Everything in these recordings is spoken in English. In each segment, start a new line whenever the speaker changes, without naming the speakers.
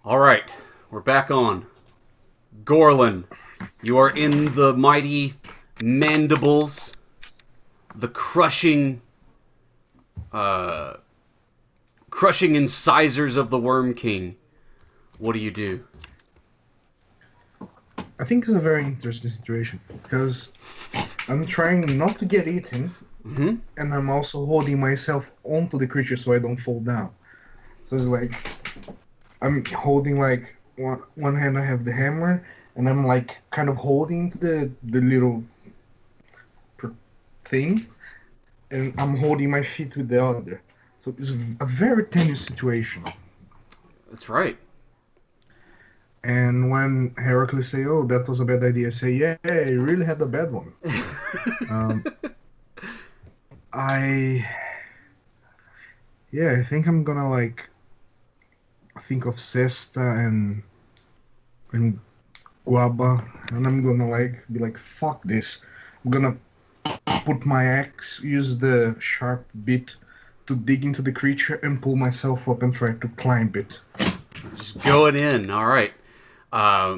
All right, we're back on. Gorrlin, you are in the mighty mandibles, the crushing incisors of the Worm King. What do you do?
I think it's a very interesting situation because I'm trying not to get eaten,
Mm-hmm.
and I'm also holding myself onto the creature so I don't fall down. So it's like I'm holding like one hand I have the hammer, and I'm like kind of holding the little pr- thing, and I'm holding my feet with the other. So it's a very tenuous situation.
That's right.
And when Heracles say, "Oh, that was a bad idea," I say, "Yeah, you really had a bad one." Um, I Yeah, I think I'm gonna like think of Cesta and Guaba, and I'm gonna like be like, fuck this. I'm gonna put my axe, use the sharp bit to dig into the creature and pull myself up and try to climb it.
Just going in. All right.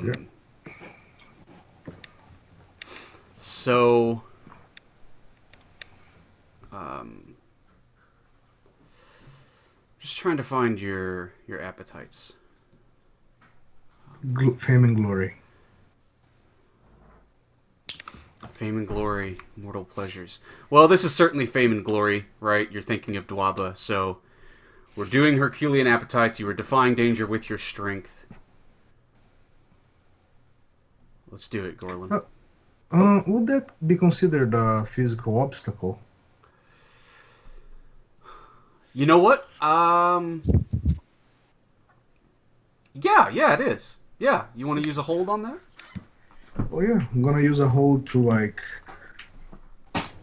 Yeah.
Um, so, um, just trying to find your appetites.
Fame and glory.
Fame and glory, mortal pleasures. Well, this is certainly fame and glory, right? You're thinking of Dwaba, so we're doing Herculean appetites. You are defying danger with your strength. Let's do it, Gorlin.
Uh,
Oh,
would that be considered a physical obstacle?
you know what? Yeah, it is. Yeah, you want to use a hold on that?
Oh yeah, I'm gonna use a hold to like.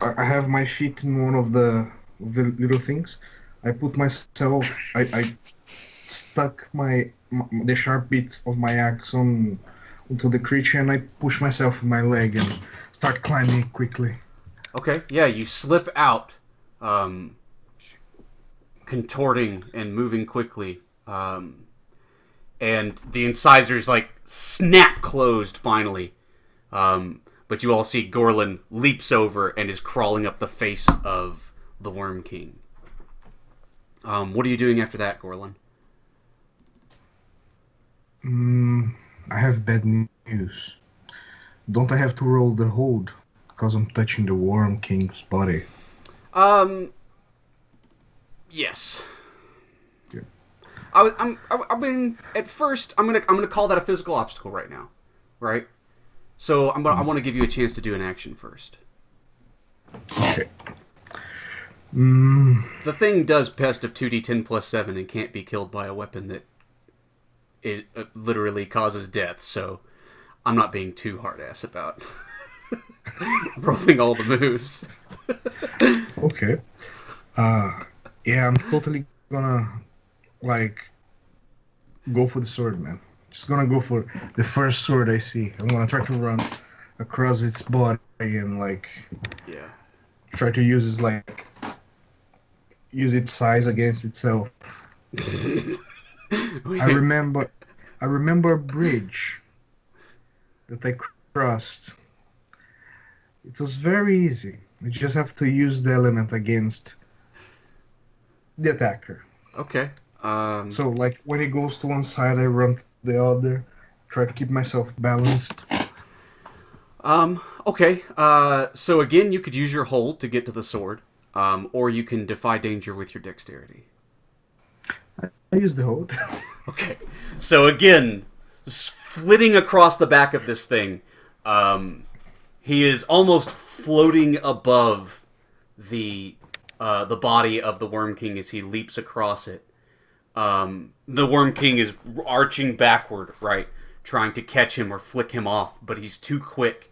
I have my feet in one of the little things. I put myself. I stuck the sharp bit of my axe onto the creature, and I push myself with my leg and start climbing quickly.
Okay, yeah, you slip out, um, contorting and moving quickly. And the incisors like snap closed finally. But you all see Gorlin leaps over and is crawling up the face of the Worm King. What are you doing after that, Gorlin?
Mm, I have bad news. Don't I have to roll the hold because I'm touching the Worm King's body?
Um, yes.
Yeah.
I mean, at first, I'm gonna call that a physical obstacle right now, right? So I
Mm,
want to give you a chance to do an action first.
okay. Mm,
The thing does pest of 2d10 plus 7 and can't be killed by a weapon that it literally causes death, so I'm not being too hard ass about rolling all the moves.
okay. Uh, yeah, I'm totally gonna like go for the sword, man. Just gonna go for the first sword I see. I'm gonna try to run across its body and like
Yeah.
try to use its size against itself. I remember I remember a bridge that I crossed. It was very easy. You just have to use the element against the attacker.
Okay.
So like when it goes to one side, I run to the other, try to keep myself balanced.
Okay. So again, you could use your hold to get to the sword, or you can defy danger with your dexterity.
I use the hold.
Okay. So again, flitting across the back of this thing, he is almost floating above the the body of the Worm King as he leaps across it. The Worm King is arching backward, right, trying to catch him or flick him off, but he's too quick.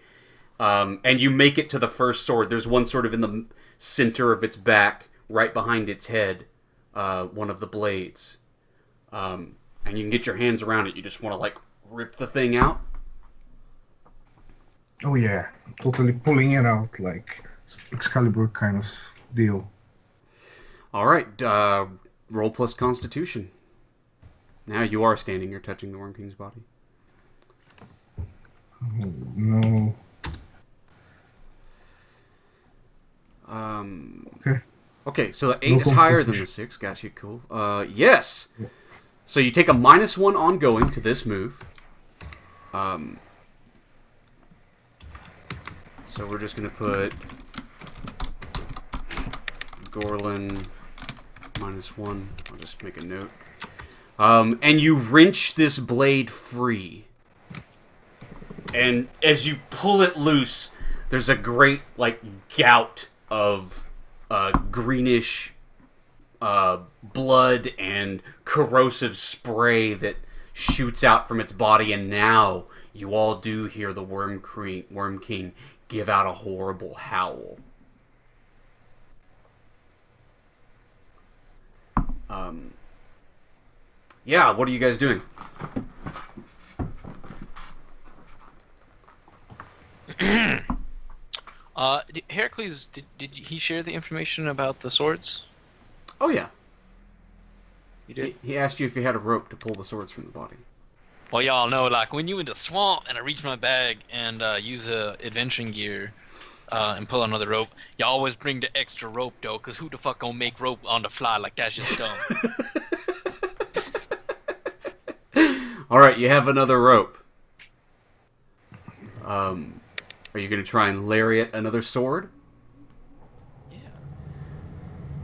And you make it to the first sword. There's one sort of in the center of its back, right behind its head, one of the blades. And you can get your hands around it. You just want to like rip the thing out.
Oh yeah, totally pulling it out like Excalibur kind of deal.
All right, roll plus Constitution. Now you are standing. You're touching the Worm King's body.
Oh, no. Okay.
Okay, so the 8
No
is higher than
competition.
the 6. Got you, cool. Yes! So you take a -1 ongoing to this move. So we're just going to put Gorrlin -1. I'll just make a note. And you wrench this blade free. And as you pull it loose, there's a great, like, gout of greenish blood and corrosive spray that shoots out from its body, and now you all do hear the Worm King give out a horrible howl. Yeah, what are you guys doing?
Heracles, did he share the information about the swords?
Oh, yeah.
You did?
He asked you if you had a rope to pull the swords from the body.
Well, y'all know, like, when you in the swamp and I reach my bag and use adventuring gear and pull another rope, you always bring the extra rope, though, because who the fuck gonna make rope on the fly? Like, that's just dumb.
Alright, you have another rope. Are you going to try and lariat another sword?
Yeah.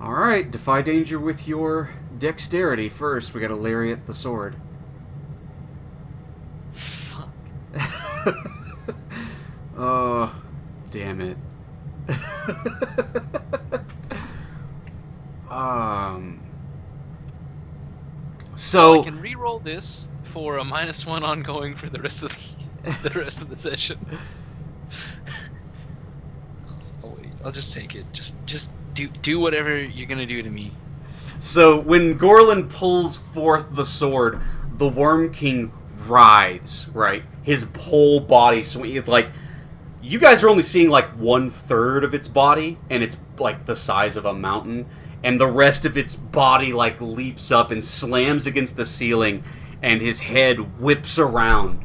Alright, defy danger with your dexterity first. We got to lariat the sword.
Fuck.
Oh, damn it. So
I can re-roll this for a -1 ongoing for the rest of the session. Oh wait, I'll just take it. Just do whatever you're gonna do to me.
So when Gorrlin pulls forth the sword, the Worm King writhes, right? His whole body swings. Like, you guys are only seeing like 1/3 of its body, and it's like the size of a mountain, and the rest of its body like leaps up and slams against the ceiling, and his head whips around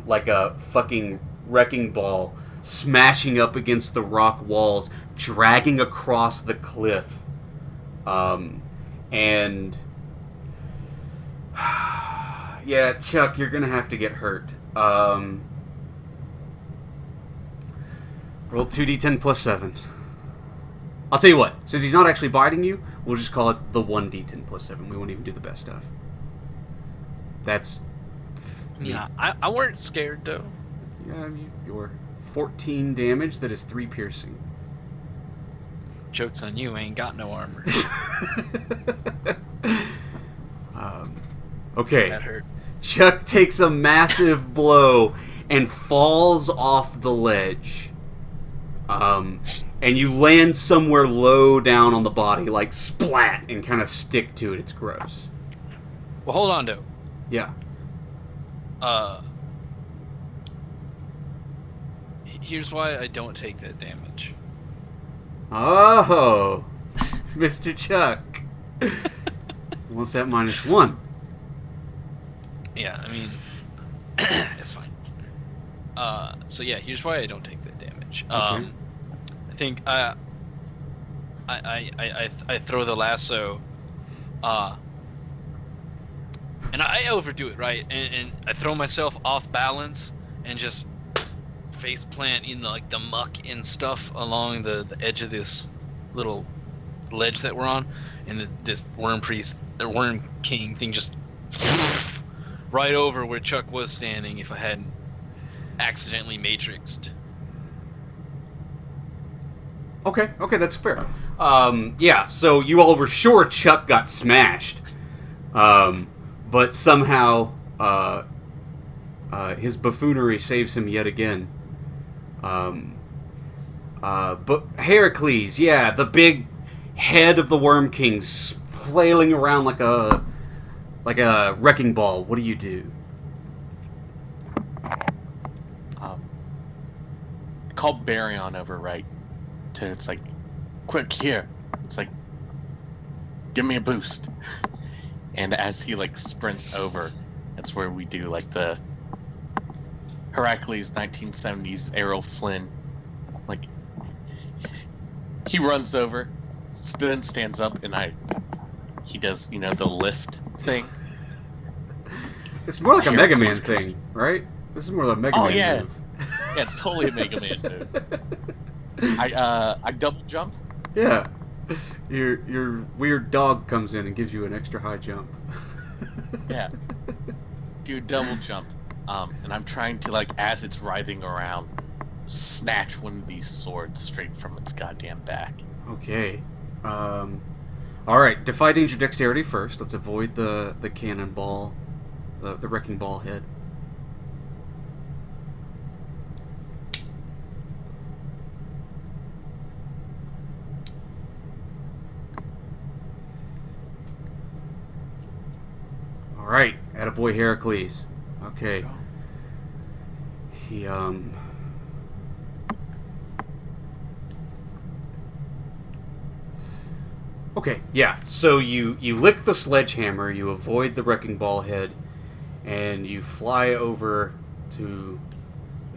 like a fucking wrecking ball, smashing up against the rock walls, dragging across the cliff. And yeah, Chuck, you're gonna have to get hurt. Roll 2d10 plus 7. I'll tell you what, since he's not actually biting you, we'll just call it the 1d10 plus 7. We won't even do the best stuff. That's...
Yeah, I weren't scared though.
Yeah, you're 14 damage, that is 3 piercing.
Joke's on you, ain't got no armor.
Okay.
That hurt.
Chuck takes a massive blow and falls off the ledge. And you land somewhere low down on the body, like splat, and kind of stick to it. It's gross.
Well, hold on, though.
Yeah.
Here's why I don't take that damage.
Oh, Mr. Chuck. What's that -1?
Yeah, I mean, it's fine. So yeah, here's why I don't take that damage.
Okay.
I think I throw the lasso, and I overdo it, right? And I throw myself off balance and just face plant in the muck and stuff along the edge of this little ledge that we're on, and this worm king thing just right over where Chuck was standing if I hadn't accidentally matrixed.
Okay, that's fair. Yeah, so you all were sure Chuck got smashed. But somehow his buffoonery saves him yet again. But Heracles, yeah, the big head of the Worm King flailing around like a wrecking ball. What do you do?
Call Baryon over, right? It's like, quick, here. It's like, give me a boost. And as he like sprints over, that's where we do like the Heracles 1970s Errol Flynn. Like he runs over, then stands up, and he does the lift thing.
It's more like a
Here.
Mega Man thing, right? This is more like a Mega Man
yeah.
move.
Yeah, it's totally a Mega Man move. I double jump.
Yeah. Your weird dog comes in and gives you an extra high jump.
Yeah. Do double jump. And I'm trying to, like, as it's writhing around, snatch one of these swords straight from its goddamn back.
Okay. Alright, defy danger dexterity first. Let's avoid the cannonball, the wrecking ball head. Alright, attaboy Heracles. Okay. He, Okay, yeah, so you lick the sledgehammer, you avoid the wrecking ball head, and you fly over through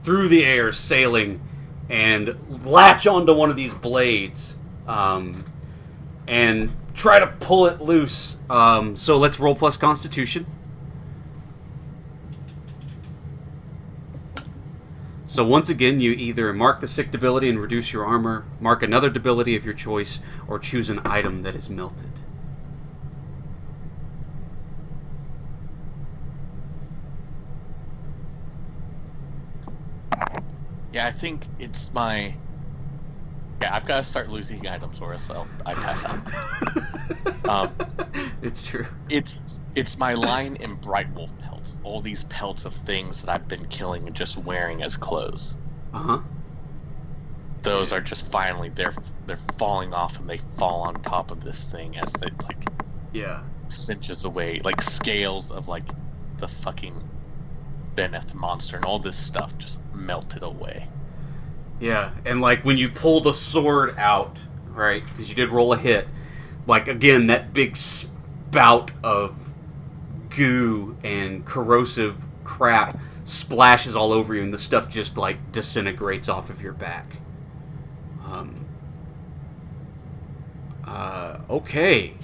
the air, sailing, and latch onto one of these blades, and try to pull it loose. So let's roll plus Constitution. So once again, you either mark the sick debility and reduce your armor, mark another debility of your choice, or choose an item that is melted.
Yeah, I think it's my... Yeah, I've got to start losing items or else I pass out.
It's true.
It's my line in Bright Wolf pelts. All these pelts of things that I've been killing and just wearing as clothes.
Uh-huh.
Those are just finally they're falling off and they fall on top of this thing as it like cinches away, like scales of like the fucking Beneth monster and all this stuff just melted away.
Yeah, and like when you pull the sword out, right? Because you did roll a hit. Like again, that big spout of goo and corrosive crap splashes all over you, and the stuff just like disintegrates off of your back. Okay.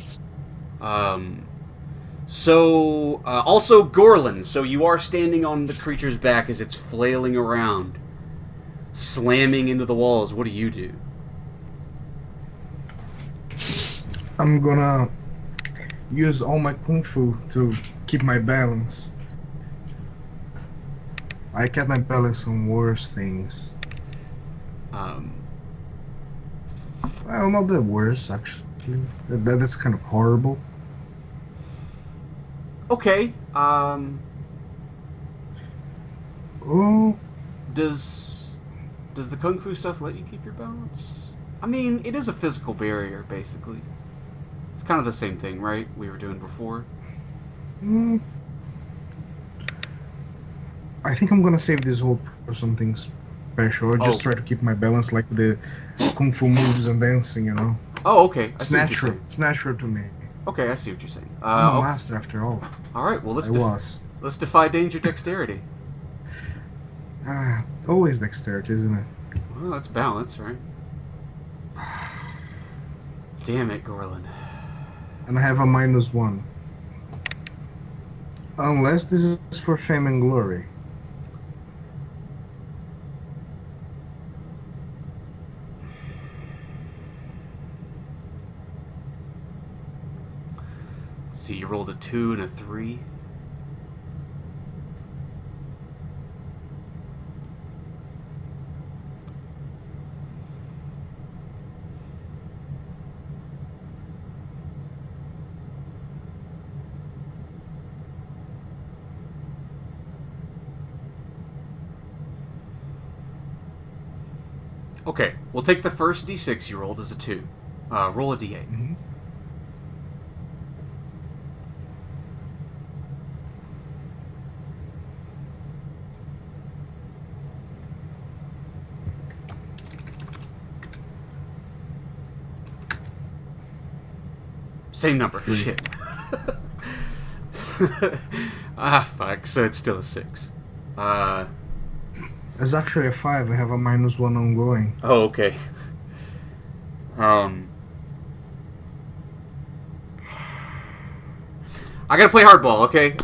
So also Gorrlin. So you are standing on the creature's back as it's flailing around, slamming into the walls. What do you do?
I'm gonna use all my kung fu to keep my balance. I kept my balance on worse things. Well, not the worst, actually. That is kind of horrible.
Okay.
Oh,
Does the kung fu stuff let you keep your balance? I mean, it is a physical barrier, basically. It's kind of the same thing, right? We were doing before.
I think I'm gonna save this hold for something special. I just try to keep my balance, like the kung fu moves and dancing, you know.
Oh, okay.
It's natural. It's natural to me.
Okay, I see what you're saying.
I'm a master after all.
All right. Well, let's defy danger dexterity.
Always dexterity, isn't it?
Well, that's balance, right? Damn it, Gorrlin.
And I have a -1. Unless this is for fame and glory.
Let's see, you rolled a 2 and a 3. Okay, we'll take the first d6 you rolled as a 2. Roll a d8.
Mm-hmm.
Same number.
3.
Shit. Fuck. So it's still a 6.
It's actually a 5. I have a -1 ongoing.
Oh, okay. I gotta play hardball, okay?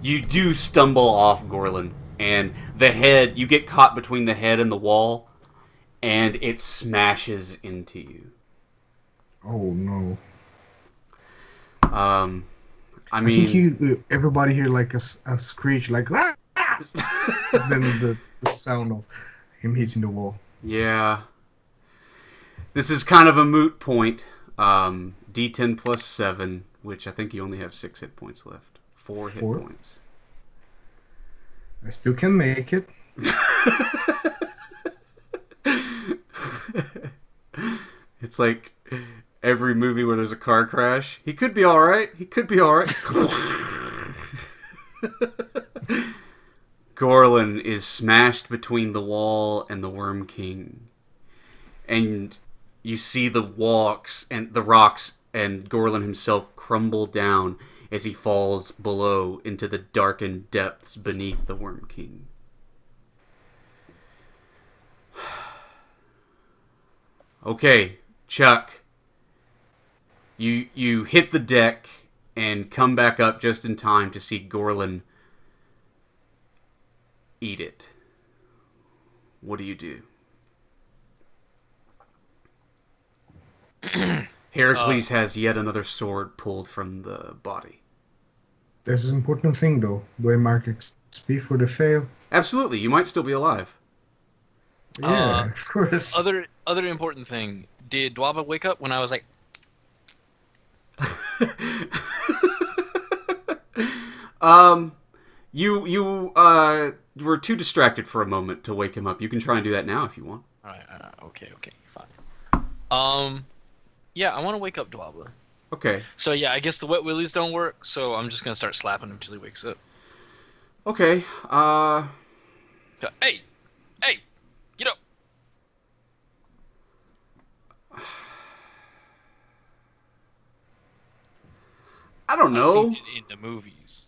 You do stumble off Gorrlin, and the head, you get caught between the head and the wall, and it smashes into you.
Oh no.
I mean,
think everybody hear like a screech, like ah! Then the sound of him hitting the wall.
yeah. This is kind of a moot point. D10 plus 7, which I think you only have 6 hit points left. 4 hit points.
I still can make it.
It's like every movie where there's a car crash. He could be alright. He could be alright. Gorrlin is smashed between the wall and the Worm King. And you see the rocks and Gorrlin himself crumble down as he falls below into the darkened depths beneath the Worm King. Okay, Chuck. You hit the deck and come back up just in time to see Gorrlin eat it. What do you do? Heracles has yet another sword pulled from the body.
There's an important thing though. Do I mark XP for the fail?
Absolutely, you might still be alive.
Yeah, of course.
Other important thing. Did Dwaba wake up when I was like...
You were too distracted for a moment to wake him up. You can try and do that now if you want.
Alright, okay, fine. Yeah, I want to wake up Dwaba.
Okay.
So yeah, I guess the wet willies don't work, so I'm just gonna start slapping him until he wakes up.
Okay,
Hey! Get up!
I don't know.
I've seen it in the movies.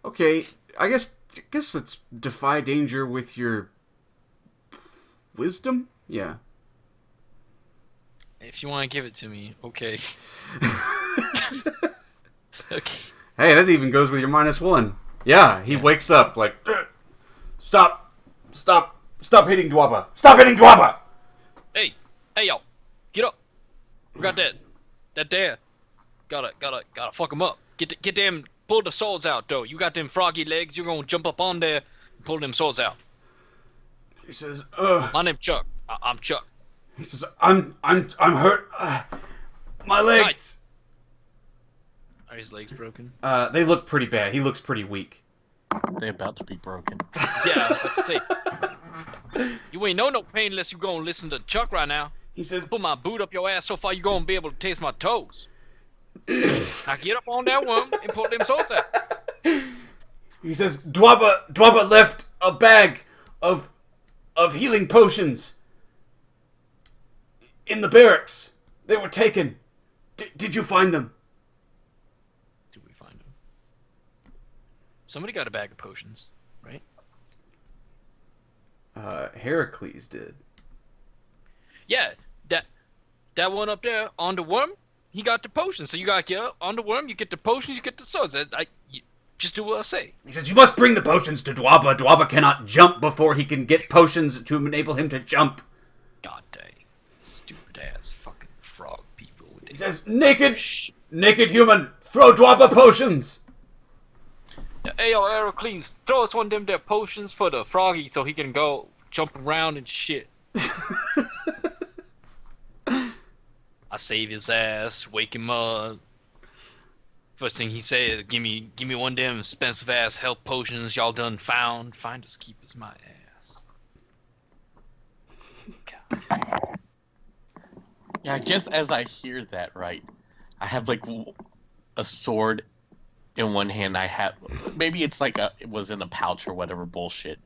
Okay, I guess let's defy danger with your wisdom? Yeah.
If you want to give it to me, okay. Okay.
Hey, that even goes with your -1. Yeah, he wakes up like, Stop hitting Dwaba! Stop hitting Dwaba!
Hey, yo, get up! We got that there. Gotta fuck him up. Get them, pull the swords out though. You got them froggy legs. You're gonna jump up on there and pull them swords out.
He says,
My name's Chuck. I'm Chuck.
He says, I'm hurt. My legs.
Are his legs broken?
They look pretty bad. He looks pretty weak.
They're about to be broken.
Yeah, I was about to say. You ain't know no pain unless you gonna listen to Chuck right now.
He says,
Put my boot up your ass so far you gonna be able to taste my toes. Now get up on that one and pull them swords out.
He says, Dwaba left a bag of healing potions in the barracks. They were taken. Did you find them?
Did we find them? Somebody got a bag of potions, right?
Heracles did.
Yeah, that one up there on the worm, he got the potions. So you gotta get up on the worm, you get the potions, you get the swords. Just do what I say.
He says, you must bring the potions to Dwaba. Dwaba cannot jump before he can get potions to enable him to jump.
God dang. Stupid ass fucking frog people.
He says, naked human, throw Dwaba potions.
Hey, yo, Heracles, throw us one of them there potions for the froggy so he can go jump around and shit. I save his ass, wake him up. First thing he said, give me one of them expensive ass health potions y'all done found. Finders keepers my ass. God.
Yeah, I guess as I hear that, right, I have like a sword in one hand. I have, maybe it's like it was in a pouch or whatever bullshit.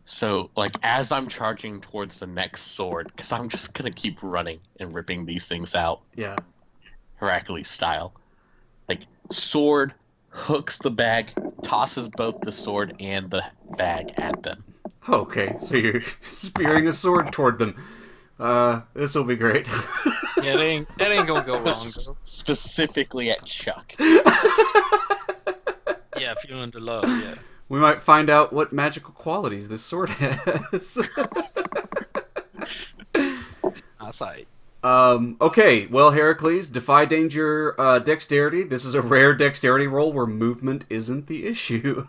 So, like, as I'm charging towards the next sword, because I'm just gonna keep running and ripping these things out.
Yeah.
Heracles style. Like, sword, hooks the bag, tosses both the sword and the bag at them.
Okay, so you're spearing a sword toward them. This will be great.
Yeah, that ain't gonna go wrong, though.
Specifically at Chuck.
Yeah, feeling the love, yeah.
We might find out what magical qualities this sword has.
Eyesight.
Okay, well, Heracles, defy danger, dexterity. This is a rare dexterity roll where movement isn't the issue.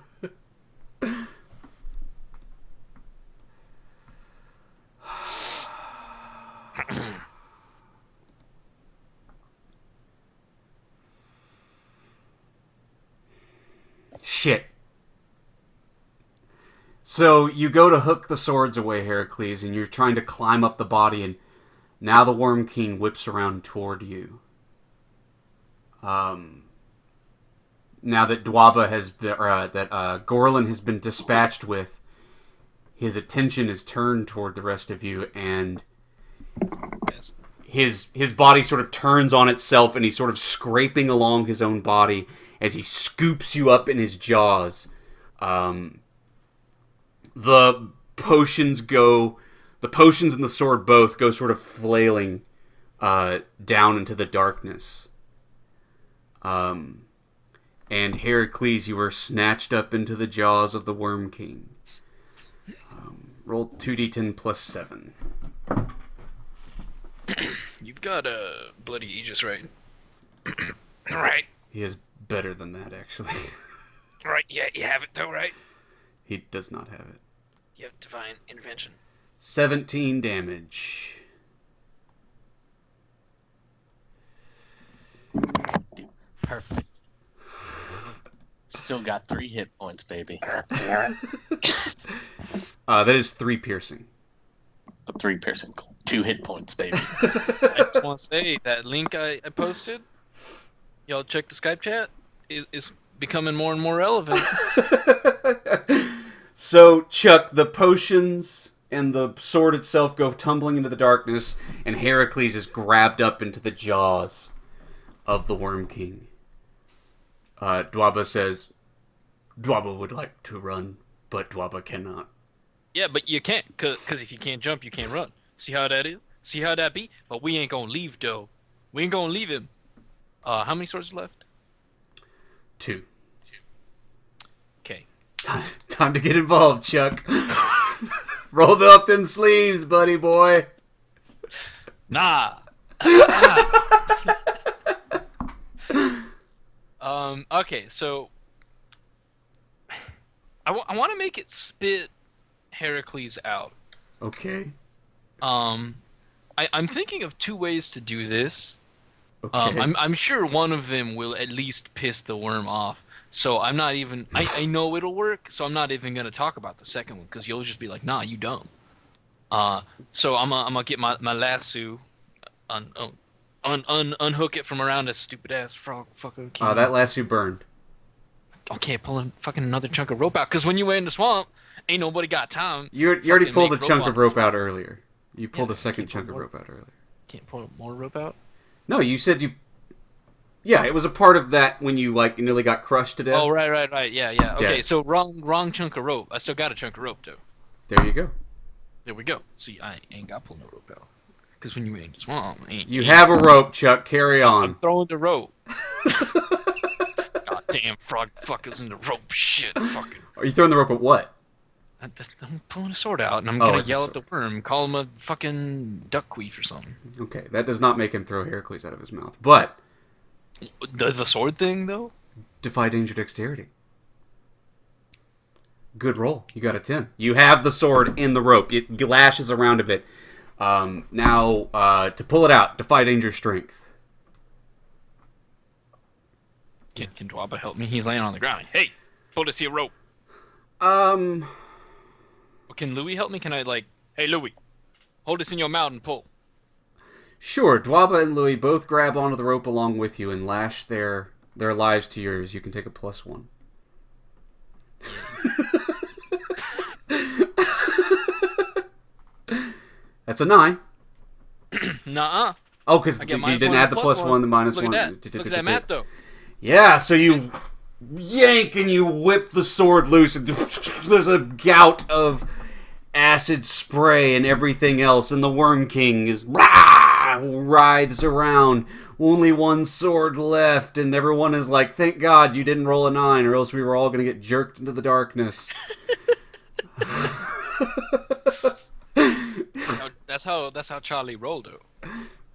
Shit. So you go to hook the swords away, Heracles, and you're trying to climb up the body, and now the Worm King whips around toward you. Now that Dwaba has been, Gorrlin has been dispatched with, his attention is turned toward the rest of you, and his body sort of turns on itself, and he's sort of scraping along his own body as he scoops you up in his jaws. The potions and the sword both go sort of flailing down into the darkness. And Heracles, you are snatched up into the jaws of the Worm King. Roll 2d10 plus 7.
You've got a bloody Aegis, right? Right.
He is better than that, actually.
Right, yeah, you have it though, right?
He does not have it.
You have divine intervention.
17 damage.
Perfect. Still got 3 hit points, baby.
That is 3 piercing.
3 piercing. 2 hit points, baby.
I just want to say that link I posted, y'all check the Skype chat, is becoming more and more relevant.
So, Chuck, the potions and the sword itself go tumbling into the darkness, and Heracles is grabbed up into the jaws of the Worm King. Dwaba says, Dwaba would like to run, but Dwaba cannot.
Yeah, but you can't, cause if you can't jump, you can't run. See how that is? See how that be? But we ain't gonna leave, though. We ain't gonna leave him. How many swords left?
2.
Okay.
Time to get involved, Chuck. Roll up them sleeves, buddy boy.
Nah. Okay, so I want to make it spit Heracles out.
Okay.
I'm thinking of 2 ways to do this.
Okay.
I'm sure one of them will at least piss the worm off. So I'm not even. I know it'll work. So I'm not even gonna talk about the second one because you'll just be like, "Nah, you dumb." So I'm gonna get my lasso, unhook it from around this stupid ass frog fucker.
That lasso burned.
Okay, pulling fucking another chunk of rope out because when you were in the swamp, ain't nobody got time.
You already
Fucking
pulled a
make
chunk of rope
swamp.
out earlier. You pulled
Yeah,
a second
can't
chunk
pull
of
more.
rope out earlier.
Can't pull more rope out.
No, you said you. Yeah, it was a part of that when you nearly got crushed to death.
Oh right. Yeah. Okay,
Yeah.
so wrong chunk of rope. I still got a chunk of rope though.
There you go.
There we go. See, I ain't got to pull no rope out. Because when you in the swamp,
You have a rope, Chuck. Carry on.
I'm throwing the rope. God damn frog fuckers in the rope shit. Fucking.
Are you throwing the rope at what?
I'm pulling a sword out and I'm
Oh,
gonna
it's a
yell at
sword.
the worm, call him a fucking duck queef or something.
Okay, that does not make him throw Heracles out of his mouth. But
The sword thing though?
defy danger dexterity. Good roll. You got a 10. You have the sword in the rope. It lashes around of it. Now, to pull it out, defy danger strength.
Can Dwaba help me? He's laying on the ground. Hey, pull this here rope.
Um,
Can Louis help me? Can I hey Louis, hold this in your mouth and pull.
Sure. Dwaba and Louis both grab onto the rope along with you and lash their lives to yours. You can take a +1. That's a 9.
Nuh-uh.
Oh, because
I
you
get minus
didn't
one
add
and
the
plus
plus one, the minus
Look
one.
at that. Look at that math, though.
Yeah, so you yank and you whip the sword loose, and there's a gout of acid spray and everything else, and the Worm King is writhes around. Only one sword left, and everyone is like, "Thank God you didn't roll a 9, or else we were all going to get jerked into the darkness."
That's how Charlie rolled, though.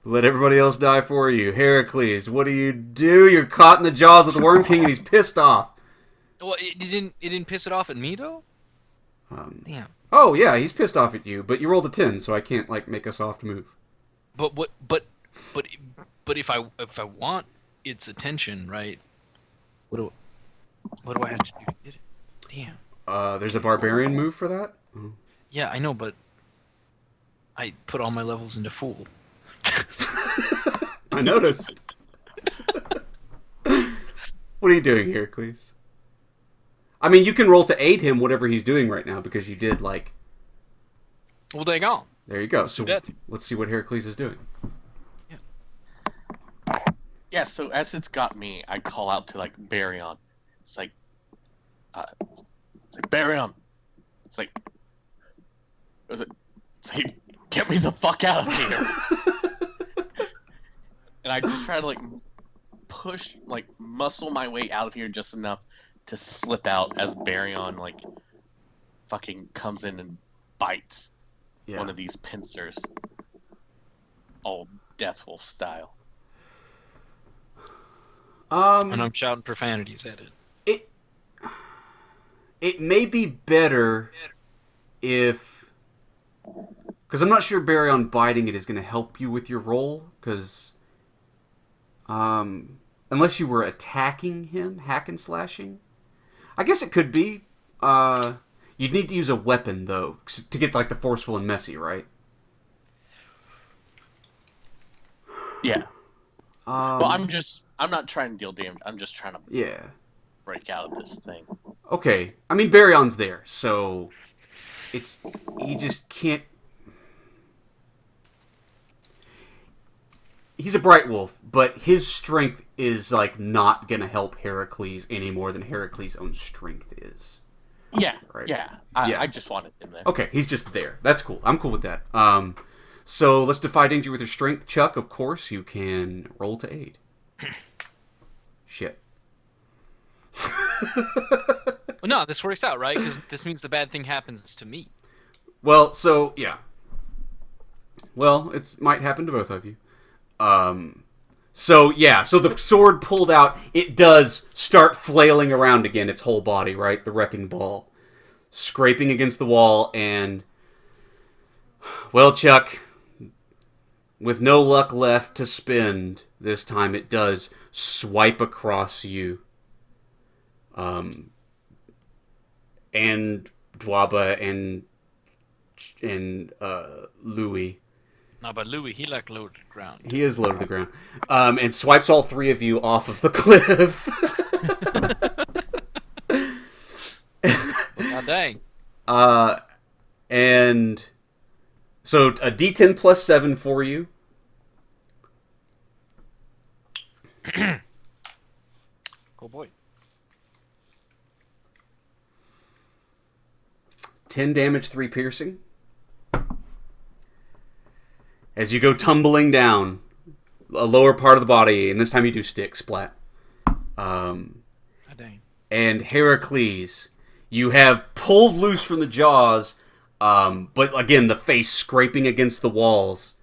Let everybody else die for you. Heracles, what do? You're caught in the jaws of the Worm King, and he's pissed off.
Well, it didn't piss it off at me, though. Damn.
Oh yeah, he's pissed off at you, but you rolled a 10, so I can't like make a soft move.
But if I want its attention, right? What do I have to do to get it? Damn.
There's a barbarian move for that. Oh.
Yeah, I know, but I put all my levels into Fool.
I noticed. What are you doing, Heracles? I mean, you can roll to aid him, whatever he's doing right now, because you did, like...
Well, they gone.
There you go. So let's see what Heracles is doing.
Yeah, so as it's got me, I call out to, like, Baryon. It's like, Baryon! It's like, get me the fuck out of here! And I just try to, like, push, like, muscle my way out of here just enough to slip out as Baryon, like, fucking comes in and bites one of these pincers. All Deathwolf style.
And I'm shouting profanities at it.
It may be better if... Because I'm not sure Baryon biting it is going to help you with your roll, because... unless you were attacking him, hack and slashing. I guess it could be. You'd need to use a weapon, though, to get, like, the forceful and messy, right?
Yeah. Well, I'm not trying to deal damage. I'm just trying to break out of this thing.
Okay. I mean, Baryon's there, so he just can't... He's a bright wolf, but his strength is, like, not gonna help Heracles any more than Heracles' own strength is.
Yeah,
right?
Yeah. I just wanted him there.
Okay, he's just there. That's cool. I'm cool with that. So let's defy danger with your strength. Chuck, of course, you can roll to aid. Shit.
Well, no, this works out, right? Because this means the bad thing happens to me.
Well, so, yeah. Well, it might happen to both of you. So the sword pulled out, it does start flailing around again, its whole body, right? The wrecking ball. Scraping against the wall, and... Well, Chuck, with no luck left to spend, this time it does swipe across you. And Dwaba and Louis.
No, but Louis, he like low to the ground.
He is low to the ground. And swipes all three of you off of the cliff.
God dang.
And so a D10 plus 7 for you.
Oh boy.
10 damage, 3 piercing. As you go tumbling down a lower part of the body, and this time you do stick, splat.
God dang.
And Heracles, you have pulled loose from the jaws, but again, the face scraping against the walls.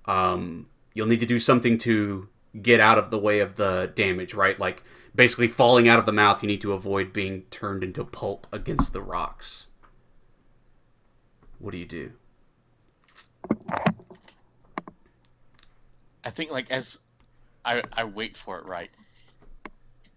You'll need to do something to get out of the way of the damage, right? Like, basically falling out of the mouth, you need to avoid being turned into pulp against the rocks. What do you do?
I think, like, as I wait for it, right,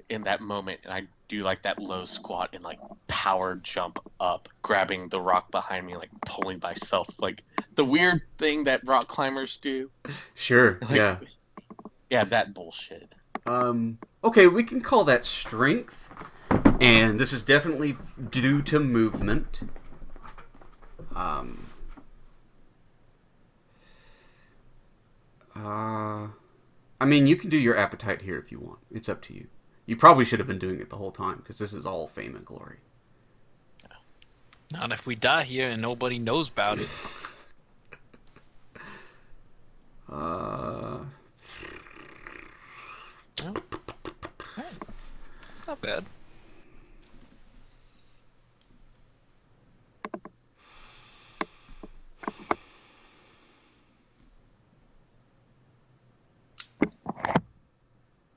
in that moment, and I do, like, that low squat and, like, power jump up, grabbing the rock behind me, like, pulling myself, like, the weird thing that rock climbers do.
Sure,
like,
yeah.
Yeah, that bullshit.
Okay, we can call that strength, and this is definitely due to movement. I mean, you can do your appetite here if you want. It's up to you. You probably should have been doing it the whole time, because this is all fame and glory.
Not if we die here and nobody knows about it.
Uh,
Oh. Hey, that's not bad.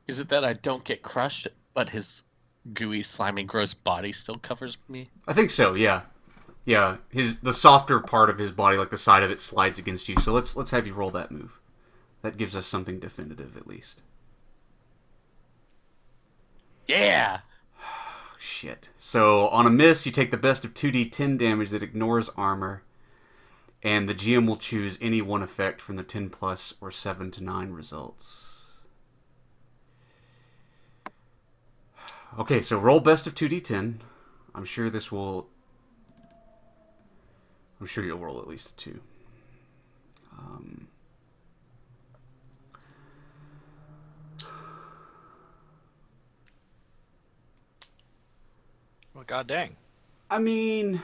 Is it that I don't get crushed, but his gooey, slimy, gross body still covers me?
I think so. Yeah, yeah. The softer part of his body, like the side of it, slides against you. So let's have you roll that move. That gives us something definitive, at least.
Yeah!
Shit. So on a miss, you take the best of 2d10 damage that ignores armor, and the GM will choose any one effect from the 10 plus or 7 to 9 results. Okay, so roll best of 2d10. I'm sure you'll roll at least a 2.
Well, god dang.
I mean...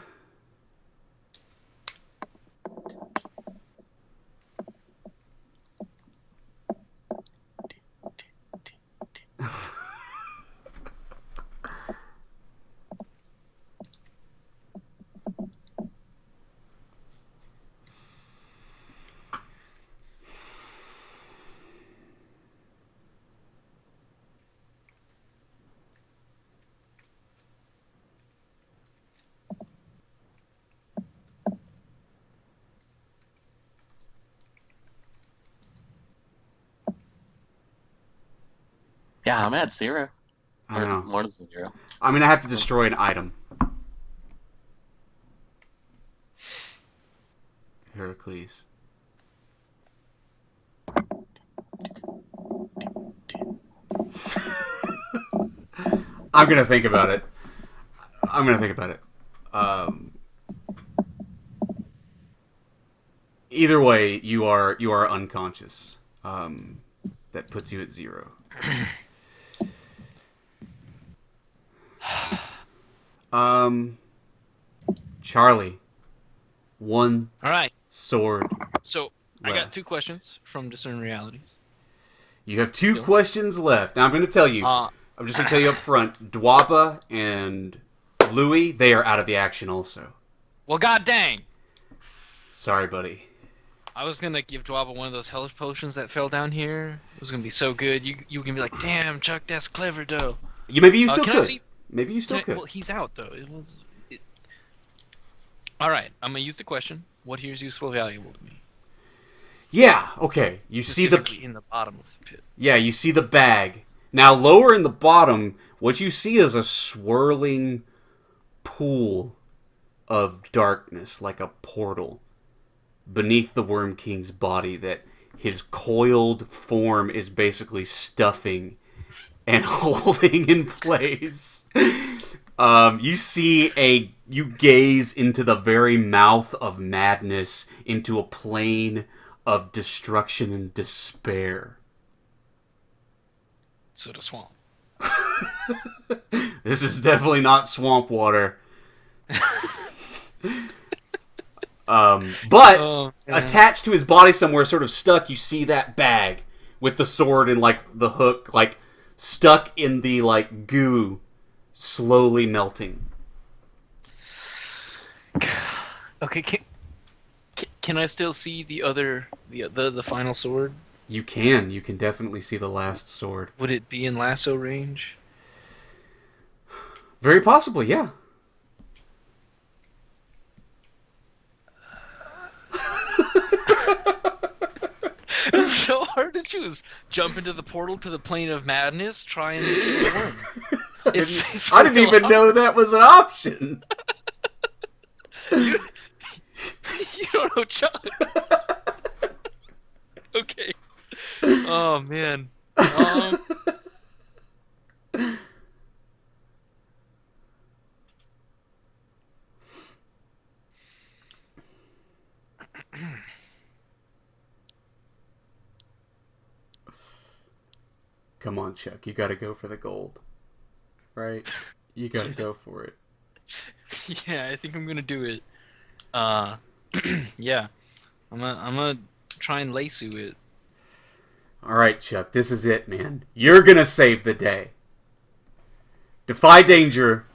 Yeah, I'm at 0.
I don't know.
More than 0.
I'm going to have to destroy an item. Heracles. I'm going to think about it. Either way, you are unconscious. That puts you at 0. Charlie. 1
All right.
sword.
So I
left.
got 2 questions from Discern Realities.
You have 2
Still.
questions left. Now I'm going to tell you. I'm just going to tell you up front. Dwapa and Louis, they are out of the action also.
Well, god dang.
Sorry, buddy.
I was gonna give Dwaba one of those health potions that fell down here. It was gonna be so good. You were gonna be like, damn, Chuck, that's clever, though.
Maybe you still
can
could.
I see...
Maybe you still could.
Well, he's out though. All right, I'm gonna use the question. What here is useful or valuable to me?
Yeah. Okay. You see the
Specifically in the bottom of the pit.
Yeah, you see the bag. Now, lower in the bottom, what you see is a swirling pool of darkness, like a portal, beneath the Worm King's body that his coiled form is basically stuffing and holding in place. You gaze into the very mouth of madness, into a plane of destruction and despair.
So to swamp.
This is definitely not swamp water. But attached to his body somewhere, sort of stuck, you see that bag with the sword and like the hook, like stuck in the like goo, slowly melting.
Okay, can I still see the other the final sword?
You can definitely see the last sword.
Would it be in lasso range?
Very possibly, yeah.
It's so hard to choose. Jump into the portal to the plane of madness, try and take the worm.
I didn't even know that was an option.
You don't know Chuck. Okay. Oh man.
Come on, Chuck. You gotta go for the gold. Right? You gotta go for it.
Yeah, I think I'm gonna do it. Yeah. I'm gonna try and lasso it.
Alright, Chuck. This is it, man. You're gonna save the day. Defy danger.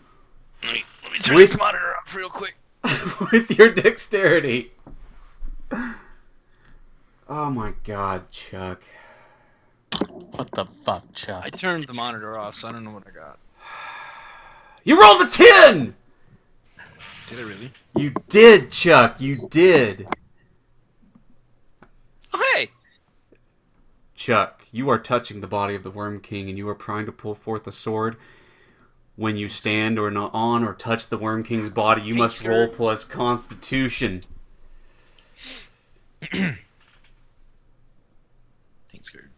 Let me turn this monitor up real quick.
With your dexterity. Oh my god, Chuck.
What the fuck, Chuck?
I turned the monitor off, so I don't know what I got.
You rolled a 10!
Did I really?
You did, Chuck. You did.
Oh, hey!
Chuck, you are touching the body of the Worm King, and you are trying to pull forth a sword. When you stand or not on or touch the Worm King's body, you must roll plus Constitution.
Ain't scared.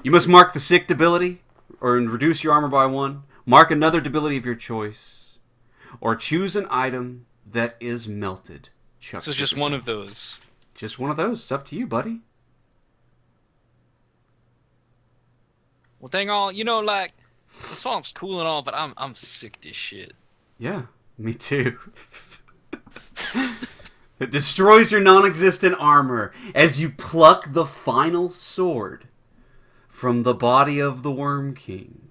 You must mark the sick debility, or reduce your armor by 1. Mark another debility of your choice, or choose an item that is melted. Chuck,
So it's just one of those.
Just one of those. It's up to you, buddy.
Well, dang all, like, the song's cool and all, but I'm sick of this shit.
Yeah, me too. It destroys your non-existent armor as you pluck the final sword from the body of the Worm King.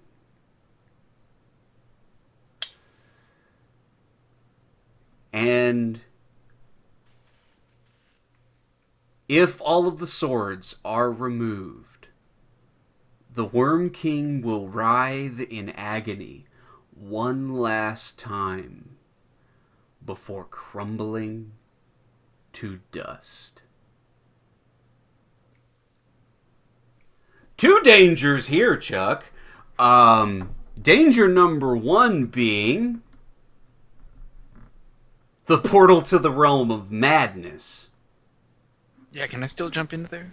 And if all of the swords are removed, the Worm King will writhe in agony one last time before crumbling to dust. 2 dangers here, Chuck. Danger number 1 being the portal to the realm of madness.
Yeah, can I still jump into there?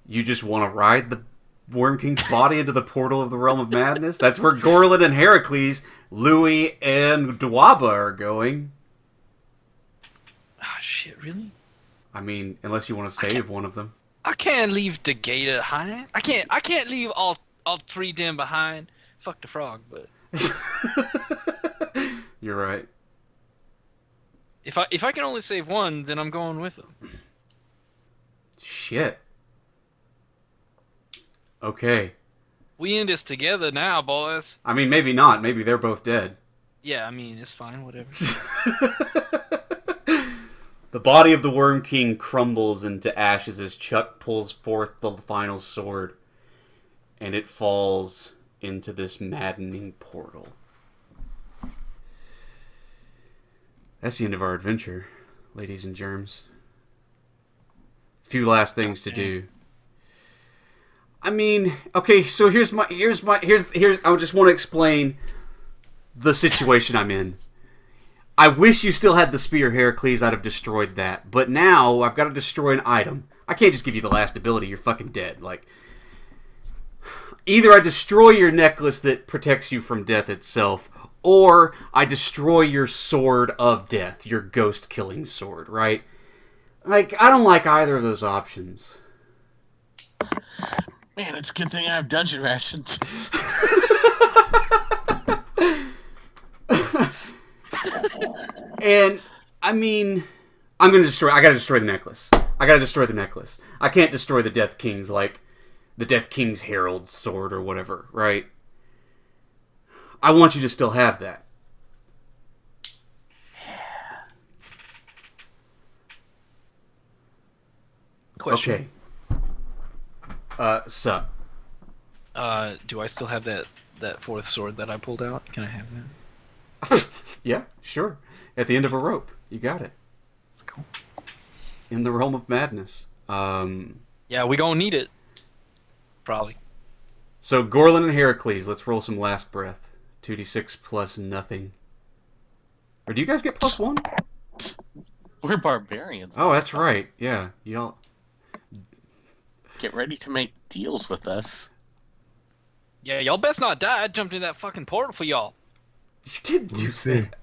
You just want to ride the Worm King's body into the portal of the realm of madness? That's where Gorrlin and Heracles, Louis and Dwaba are going.
Ah, shit, really?
I mean, unless you want to save one of them.
I can't leave the gator behind. I can't leave all 3 of them behind. Fuck the frog, but
You're right.
if I can only save one, then I'm going with them.
Shit. Okay.
We in this together now, boys.
I mean, maybe not. Maybe they're both dead.
Yeah, I mean, it's fine, whatever.
The body of the Worm King crumbles into ashes as Chuck pulls forth the final sword, and it falls into this maddening portal. That's the end of our adventure, ladies and germs. Few last things to do. I mean, okay, so here's I just want to explain the situation I'm in. I wish you still had the spear, Heracles. I'd have destroyed that. But now I've got to destroy an item. I can't just give you the last ability. You're fucking dead. Like, either I destroy your necklace that protects you from death itself, or I destroy your sword of death, your ghost-killing sword, right? Like, I don't like either of those options.
Man, it's a good thing I have dungeon rations.
And, I mean, I gotta destroy the necklace. I gotta destroy the necklace. I can't destroy the Death King's, like, the Death King's Herald sword or whatever, right? I want you to still have that.
Question.
Okay. Sup.
Do I still have that 4th sword that I pulled out? Can I have that?
Yeah, sure. At the end of a rope. You got it.
That's cool.
In the realm of madness.
Yeah, we gonna need it. Probably.
So, Gorrlin and Heracles, let's roll some last breath. 2d6 plus nothing. Or do you guys get plus 1?
We're barbarians.
Oh, that's right. Yeah, y'all.
Get ready to make deals with us.
Yeah, y'all best not die. I jumped in that fucking portal for y'all.
You did do
We'll see.
that.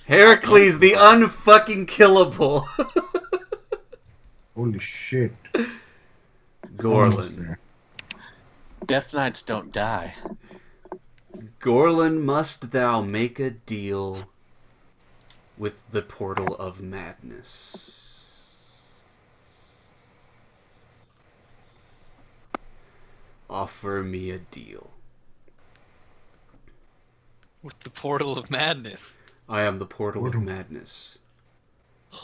Heracles, the unfucking killable.
Holy shit. Almost
Gorrlin.
there.
Death Knights don't die.
Gorrlin, must thou make a deal with the Portal of Madness. Offer me a deal.
With the Portal of Madness.
I am the Portal of Madness.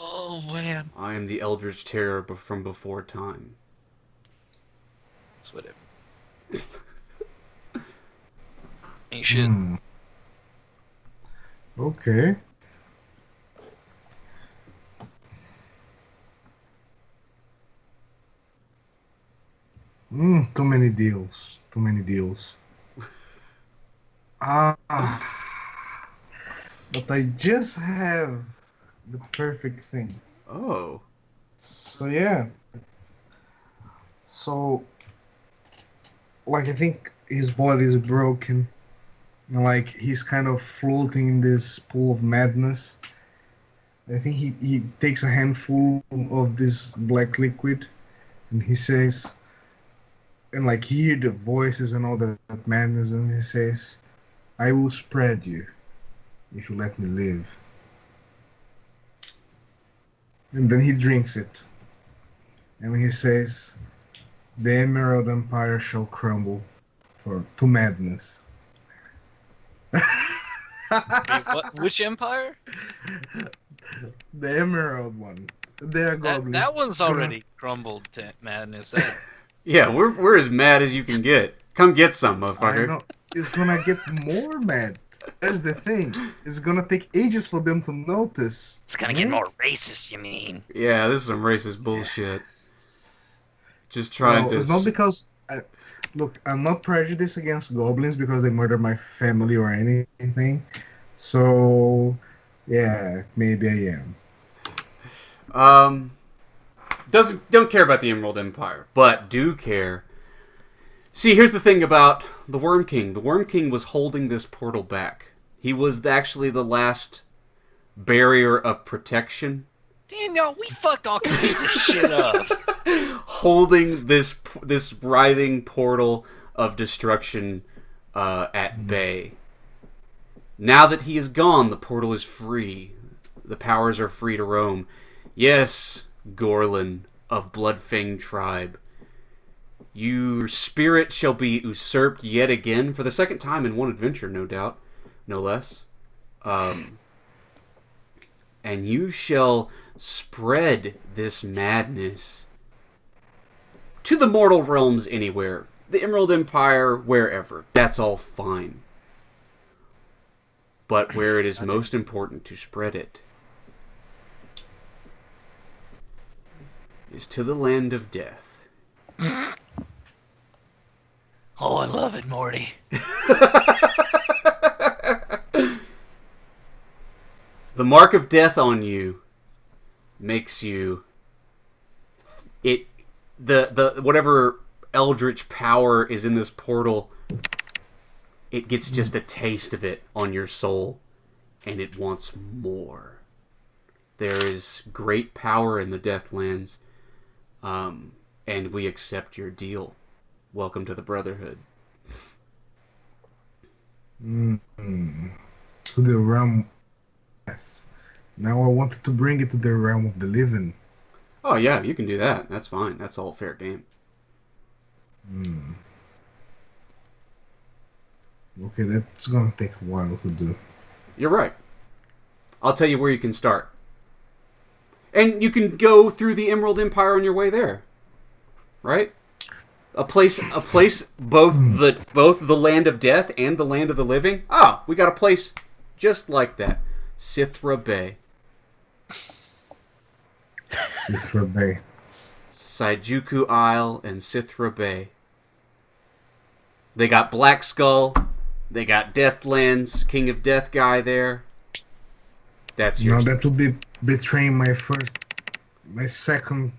Oh, man.
I am the Eldritch Terror from before time.
That's whatever. Ain't shit.
Okay. Too many deals. Too many deals. But I just have the perfect thing.
Oh.
So yeah. So, like, I think his body is broken. Like, he's kind of floating in this pool of madness. I think he takes a handful of this black liquid, and he says, and like, he hear the voices and all that madness, and he says, I will spread you if you let me live. And then he drinks it. And he says, the Emerald Empire shall crumble to madness.
Wait, what? Which empire?
The Emerald one. They are goblins.
That one's already crumbled to madness.
Yeah, we're as mad as you can get. Come get some,
I
motherfucker.
know. It's gonna get more mad. That's the thing. It's gonna take ages for them to notice.
It's gonna get more racist, you mean?
Yeah, this is some racist bullshit. Just trying to...
It's not because... Look, I'm not prejudiced against goblins because they murder my family or anything. So, yeah, maybe I am.
Don't care about the Emerald Empire, but do care. See, here's the thing about the Worm King. The Worm King was holding this portal back. He was actually the last barrier of protection.
Damn, y'all, we fucked all kinds of shit up.
Holding this writhing portal of destruction at bay. Now that he is gone, the portal is free. The powers are free to roam. Yes, Gorrlin of Bloodfang tribe. Your spirit shall be usurped yet again, for the second time in one adventure, no doubt. No less. And you shall spread this madness to the mortal realms anywhere. The Emerald Empire, wherever. That's all fine. But where it is most important to spread it is to the land of death.
Oh, I love it, Morty.
The mark of death on you makes you the whatever eldritch power is in this portal, it gets just a taste of it on your soul, and it wants more. There is great power in the Deathlands, and we accept your deal. Welcome to the Brotherhood.
To the realm of death. Now I wanted to bring it to the realm of the living.
Oh yeah, you can do that. That's fine. That's all fair game.
Okay, that's gonna take a while to do.
You're right. I'll tell you where you can start. And you can go through the Emerald Empire on your way there. Right? A place both the land of death and the land of the living. Ah, we got a place just like that. Sithra Bay.
Sithra Bay.
Saijuku Isle and Sithra Bay. They got Black Skull. They got Deathlands, King of Death guy there. That's yours.
No, that would be betraying my second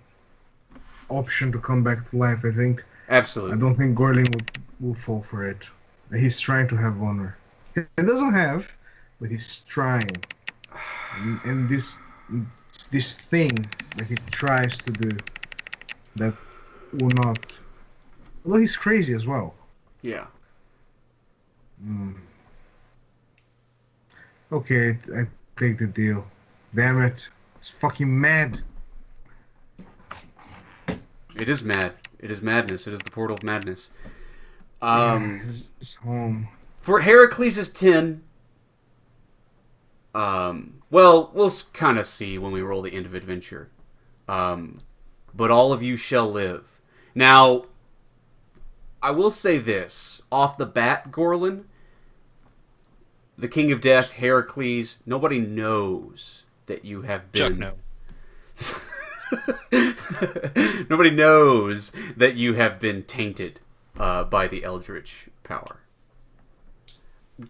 option to come back to life, I think.
Absolutely.
I don't think Gorrlin will fall for it. He's trying to have honor. He doesn't have, but he's trying. And this thing that he tries to do, that will not. Although he's crazy as well.
Yeah.
Okay, I take the deal. Damn it. It's fucking mad.
It is mad. It is madness. It is the portal of madness.
It's home.
For Heracles' 10, well, we'll kind of see when we roll the end of adventure. But all of you shall live. Now, I will say this. Off the bat, Gorrlin, the King of Death, Heracles, nobody knows that you have been...
Chuck, no.
Nobody knows that you have been tainted by the Eldritch power.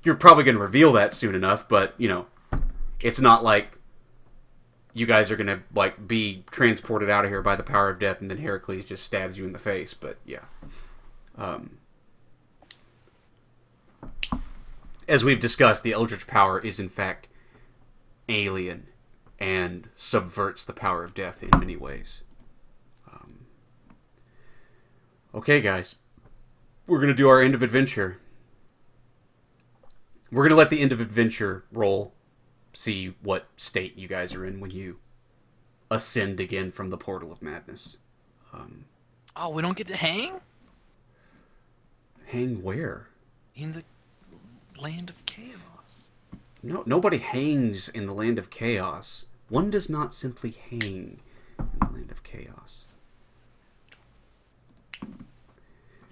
You're probably going to reveal that soon enough, but, you know, it's not like you guys are going to, like, be transported out of here by the power of death and then Heracles just stabs you in the face, but, yeah. As we've discussed, the Eldritch power is, in fact, alien and subverts the power of death in many ways. Okay, guys. We're going to do our end of adventure. We're going to let the end of adventure roll, see what state you guys are in when you ascend again from the portal of madness.
Oh, we don't get to hang?
Hang where?
In the land of chaos.
No, nobody hangs in the land of chaos. One does not simply hang in the land of chaos.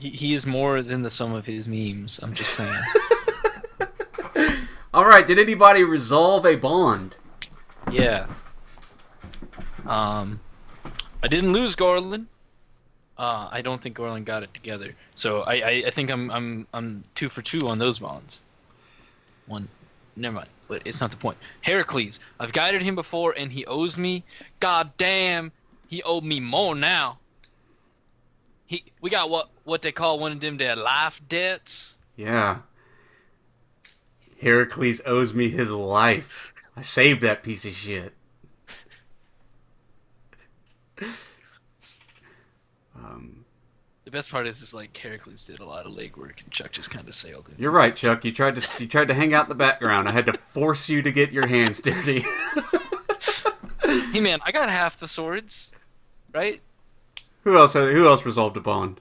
He is more than the sum of his memes, I'm just saying.
Alright, did anybody resolve a bond?
Yeah. I didn't lose Gorrlin. I don't think Gorrlin got it together. So I think I'm 2 for 2 on those bonds. One. Never mind. But it's not the point. Heracles. I've guided him before and he owes me. God damn. He owed me more now. We got what they call one of them their life debts.
Yeah. Heracles owes me his life. I saved that piece of shit.
The best part is like Heracles did a lot of legwork and Chuck just kind of sailed it.
You're right, Chuck. You tried to hang out in the background. I had to force you to get your hands dirty.
Hey man, I got half the swords, right?
Who else resolved a bond?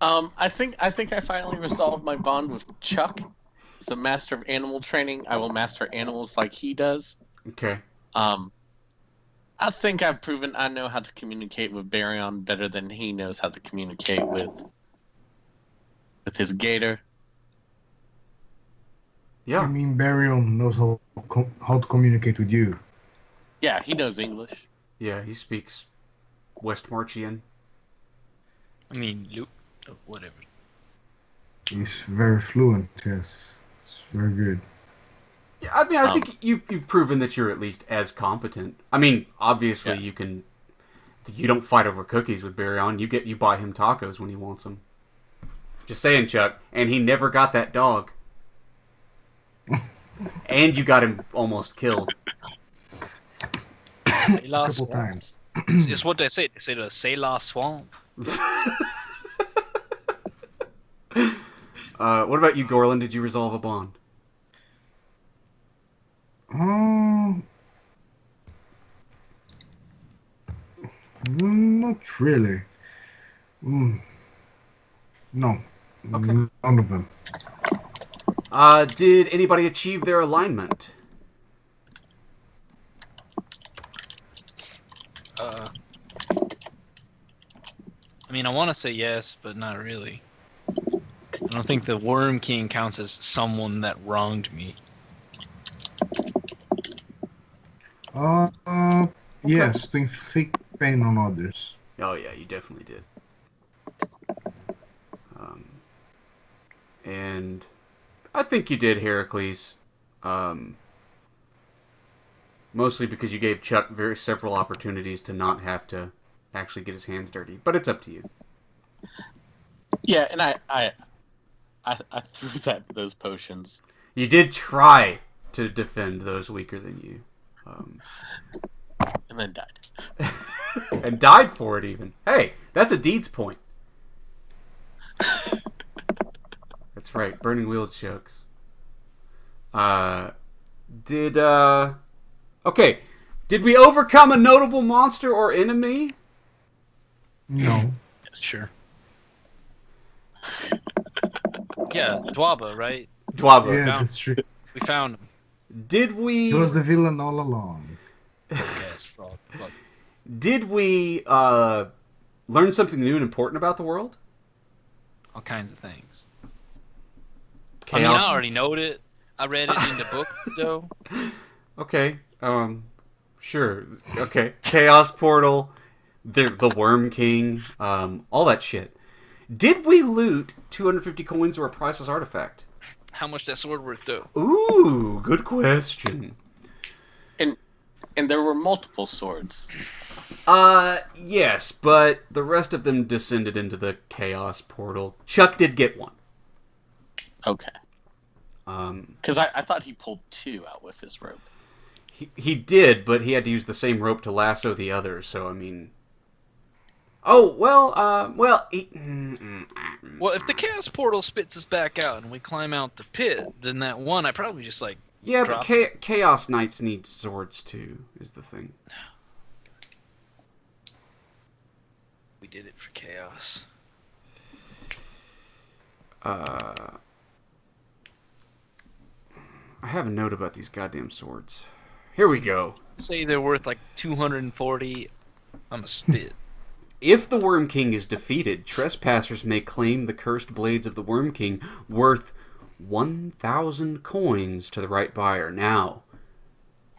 I think I finally resolved my bond with Chuck. He's a master of animal training. I will master animals like he does.
Okay.
I think I've proven I know how to communicate with Baryon better than he knows how to communicate with his gator.
Yeah.
I mean, Baryon knows how to communicate with you.
Yeah, he knows English.
Yeah, he speaks Westmarchian.
I mean, Luke, whatever.
He's very fluent, yes. It's very good.
Yeah, I mean, I think you've proven that you're at least as competent. I mean, obviously you don't fight over cookies with Baryon. You buy him tacos when he wants them. Just saying, Chuck. And he never got that dog. And you got him almost killed.
A couple times.
It's what they say. They say the Sailor Swamp.
What about you, Gorrlin? Did you resolve a bond?
Not really. No.
Okay.
None of them.
Did anybody achieve their alignment?
I mean, I want to say yes, but not really. I don't think the Worm King counts as someone that wronged me.
Yes, to inflict pain on others.
Oh yeah, you definitely did. And I think you did, Heracles. Mostly because you gave Chuck several opportunities to not have to actually get his hands dirty. But it's up to you.
Yeah, and I threw those potions.
You did try to defend those weaker than you.
and then died.
And died for it, even. Hey, that's a deeds point. That's right, Burning Wheels jokes. Okay, did we overcome a notable monster or enemy?
No.
Sure. Yeah, Dwaba, right?
Dwaba.
Yeah, that's true.
We found him.
Did we...
He was the villain all along.
Yes, frog. Look.
Did we learn something new and important about the world?
All kinds of things.
Chaos.
I mean, I already know it. I read it in the book, though.
Okay. Sure. Okay. Chaos Portal, the Worm King, all that shit. Did we loot 250 coins or a priceless artifact?
How much that sword worth, though?
Ooh, good question.
And there were multiple swords.
Yes, but the rest of them descended into the Chaos Portal. Chuck did get one.
Okay. Because I thought he pulled 2 out with his rope.
He did, but he had to use the same rope to lasso the others, so I mean... Oh, well,
Well, if the Chaos Portal spits us back out and we climb out the pit, then that one, I probably just, like,
yeah,
drop
but Chaos Knights need swords, too, is the thing.
We did it for Chaos.
I have a note about these goddamn swords. Here we go.
Say they're worth, like, 240. I'm a spit.
If the Worm King is defeated, trespassers may claim the cursed blades of the Worm King worth 1,000 coins to the right buyer. Now,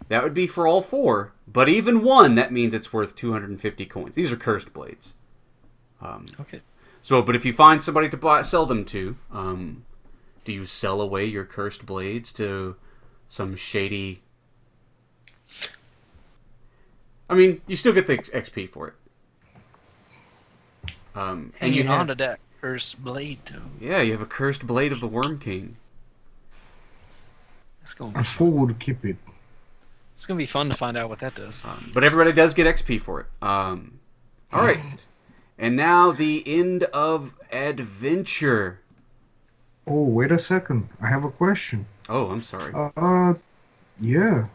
that would be for all 4, but even 1, that means it's worth 250 coins. These are cursed blades.
Okay.
So, but if you find somebody to sell them to, do you sell away your cursed blades to some shady... I mean, you still get the XP for it. And you
Hanging on
have...
to that cursed blade, though.
Yeah, you have a cursed blade of the Worm King.
It's gonna be
A fool would keep it.
It's gonna be fun to find out what that does.
But everybody does get XP for it. All right. And now the end of adventure.
Oh, wait a second. I have a question.
Oh, I'm sorry.
Yeah.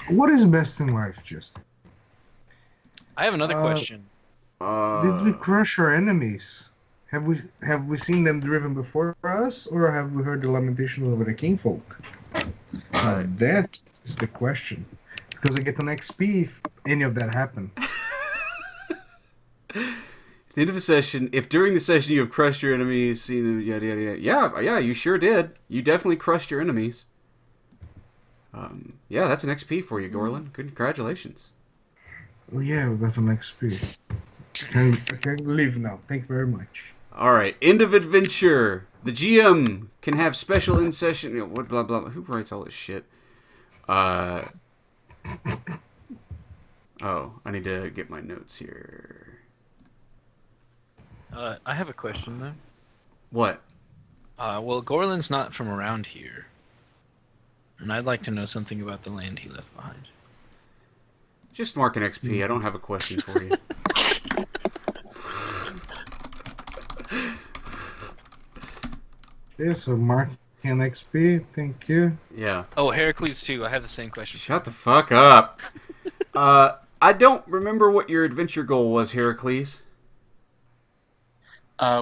What is best in life, Justin?
I have another question.
Did we crush our enemies? Have we seen them driven before us, or have we heard the lamentations of the kingfolk? That is the question. Because I get an XP if any of that happened.
At the end of a session, if during the session you have crushed your enemies, seen them, yada yada yada. Yeah, you sure did. You definitely crushed your enemies. Yeah, that's an XP for you, Gorrlin. Congratulations.
Oh yeah, we got an XP. I can leave now. Thank you very much.
All right, end of adventure. The GM can have special in session. What blah blah. Who writes all this shit? Oh, I need to get my notes here.
I have a question though.
What?
Well, Gorrlin's not from around here, and I'd like to know something about the land he left behind.
Just mark an XP. I don't have a question for you.
Okay, so mark an XP. Thank you.
Yeah.
Oh, Heracles too. I have the same question.
Shut the fuck up. I don't remember what your adventure goal was, Heracles.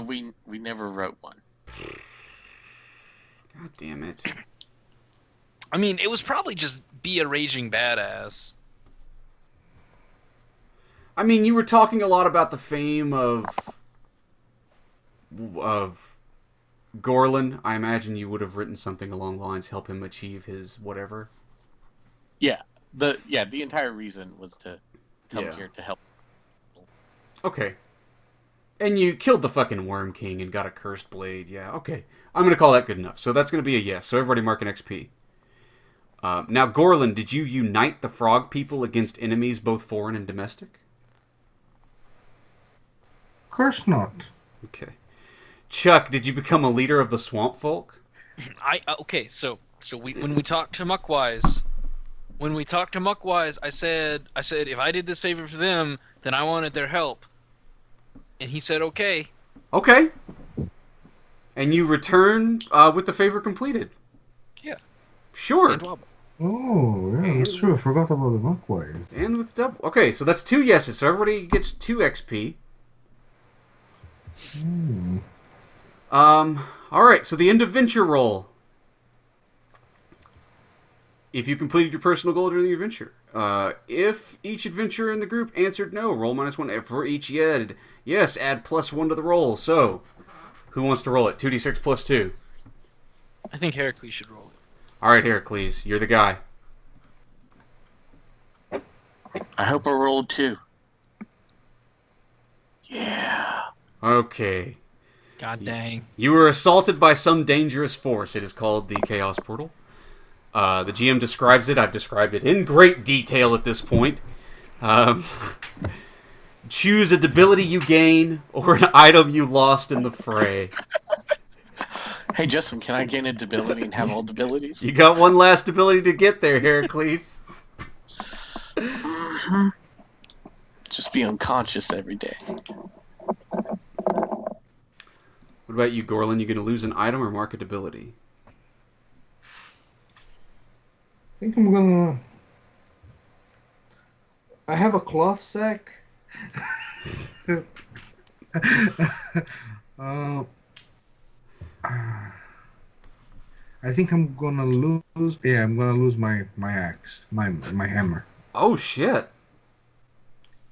We never wrote one.
God damn it.
I mean, it was probably just be a raging badass.
I mean, you were talking a lot about the fame of Gorrlin. I imagine you would have written something along the lines, help him achieve his whatever.
Yeah. The entire reason was to come here to help.
Okay. And you killed the fucking Worm King and got a cursed blade. Yeah, okay. I'm going to call that good enough. So that's going to be a yes. So everybody mark an XP. Now, Gorrlin, did you unite the frog people against enemies both foreign and domestic?
Of course not.
Okay. Chuck, did you become a leader of the swamp folk?
Okay, so when we talked to Muckwise, when we talked to Muckwise, I said if I did this favor for them, then I wanted their help. And he said okay.
Okay. And you return with the favor completed.
Yeah.
Sure.
And Wobble.
Oh, yeah, that's true. I forgot about the monkwise.
And with double. Okay, so that's 2 yeses. So everybody gets 2 XP. All right. So the end of venture roll. If you completed your personal goal during the adventure. If each adventurer in the group answered no, roll -1. For each yes, add +1 to the roll. So, who wants to roll it? 2d6 + 2.
I think Heracles should roll it.
All right, Heracles, you're the guy.
I hope I rolled 2. Yeah.
Okay.
God dang.
You were assaulted by some dangerous force. It is called the Chaos Portal. The GM describes it. I've described it in great detail at this point. Choose a debility you gain or an item you lost in the fray.
Hey, Justin, can I gain a debility and have all debilities?
You got one last ability to get there, Heracles.
Just be unconscious every day.
What about you, Gorrlin? You going to lose an item or mark a debility?
I think I'm gonna. I have a cloth sack. I think I'm gonna lose. Yeah, I'm gonna lose my axe, my hammer.
Oh shit!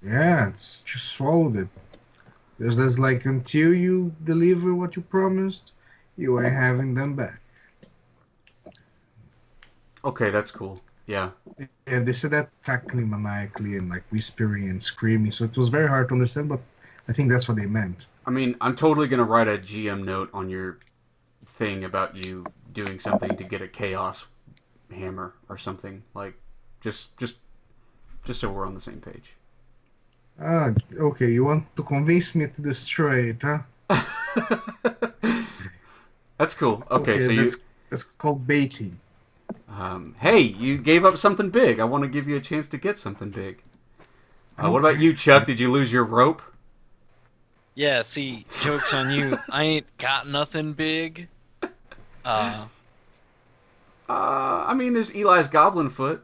Yeah, it's just swallowed it. Because that's like until you deliver what you promised, you ain't having them back.
Okay, that's cool. Yeah.
Yeah, they said that cackling maniacally and like whispering and screaming, so it was very hard to understand. But I think that's what they meant.
I mean, I'm totally gonna write a GM note on your thing about you doing something to get a chaos hammer or something, like just so we're on the same page.
Ah, okay. You want to convince me to destroy it, huh?
That's cool. Okay, so
that's called baiting.
Hey, you gave up something big. I want to give you a chance to get something big. What about you, Chuck? Did you lose your rope?
Yeah, see, joke's on you. I ain't got nothing big.
I mean, there's Eli's goblin foot.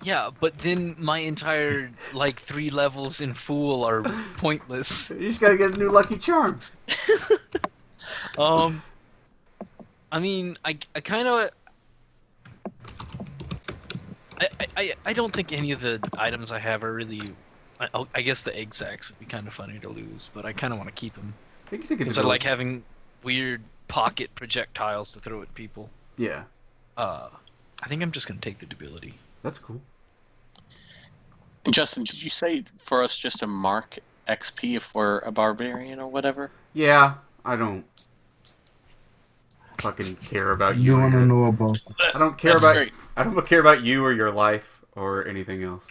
Yeah, but then my entire, 3 levels in Fool are pointless.
You just gotta get a new lucky charm.
I mean, I kind of... I don't think any of the items I have are really... I guess the egg sacs would be kind of funny to lose, but I kind of want to keep them. Because I like having weird pocket projectiles to throw at people.
Yeah.
I think I'm just going to take the debility.
That's cool.
Justin, did you say for us just to mark XP if we're a barbarian or whatever?
Yeah, I don't fucking care about you.
You want to know about it.
I don't care I don't care about you or your life or anything else.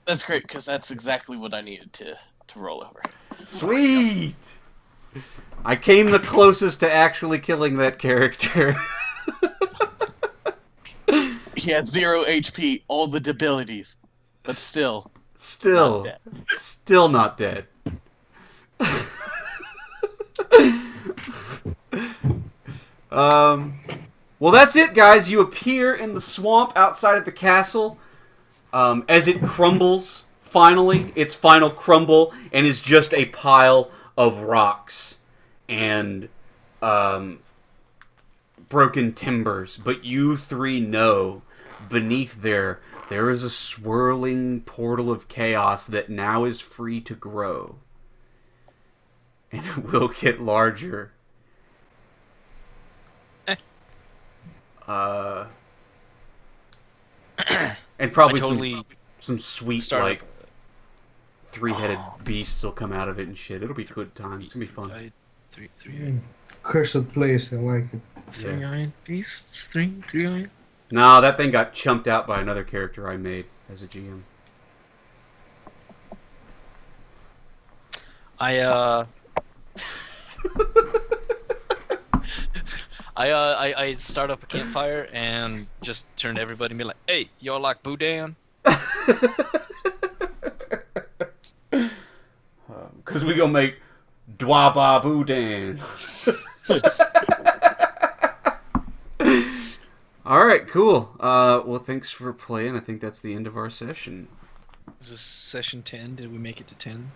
That's great, because that's exactly what I needed to roll over.
Sweet! I came the closest to actually killing that character.
He had 0 HP, all the debilities, but still
not dead. Well, that's it, guys. You appear in the swamp outside of the castle. As it crumbles, finally, its final crumble, and is just a pile of rocks and broken timbers. But you 3 know, beneath there is a swirling portal of chaos that now is free to grow. And it will get larger. And probably some sweet, 3-headed beasts will come out of it and shit. It'll be good times. It's gonna be fun.
Three.
Cursed place, I like it.
3-eyed beasts? 3-eyed?
No, that thing got chumped out by another character I made as a GM.
I start up a campfire and just turn to everybody and be like, "Hey, y'all like boudin?"
Because we gonna make Dwaba Boudin. Alright, cool. Well, thanks for playing. I think that's the end of our session.
Is this session 10? Did we make it to 10?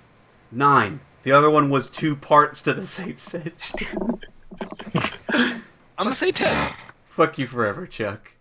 9. The other one was 2 parts to the same session.
I'm gonna say 10.
Fuck you forever, Chuck.